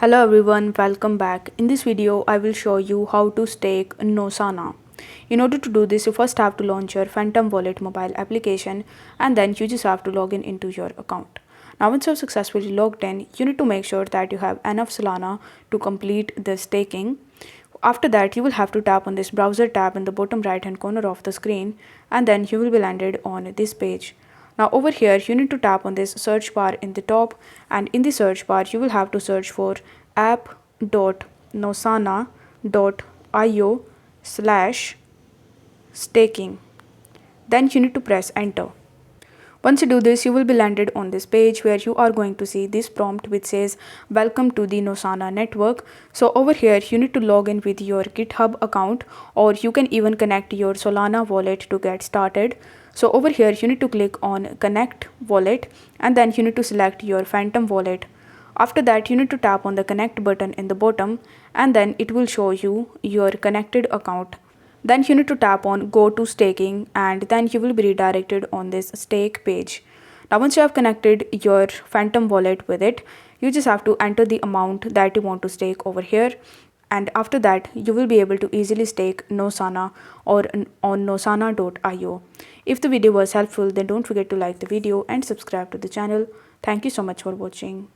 Hello everyone, welcome back. In this video, I will show you how to stake NOSANA. In order to do this, you first have to launch your Phantom Wallet mobile application and then you just have to log in into your account. Now once you have successfully logged in, you need to make sure that you have enough Solana to complete the staking. After that, you will have to tap on this browser tab in the bottom right hand corner of the screen and then you will be landed on this page. Now over here you need to tap on this search bar in the top, and in the search bar you will have to search for app.nosana.io/staking. Then you need to press enter. Once you do this, you will be landed on this page where you are going to see this prompt which says welcome to the Nosana network. So over here you need to log in with your GitHub account, or you can even connect your Solana wallet to get started. So over here you need to click on connect wallet and then you need to select your Phantom wallet. After that you need to tap on the connect button in the bottom and then it will show you your connected account. Then you need to tap on go to staking and then you will be redirected on this stake page. Now once you have connected your Phantom wallet with it, you just have to enter the amount that you want to stake over here, and after that you will be able to easily stake NOSANA or on nosana.io. If the video was helpful, then don't forget to like the video and subscribe to the channel. Thank you so much for watching.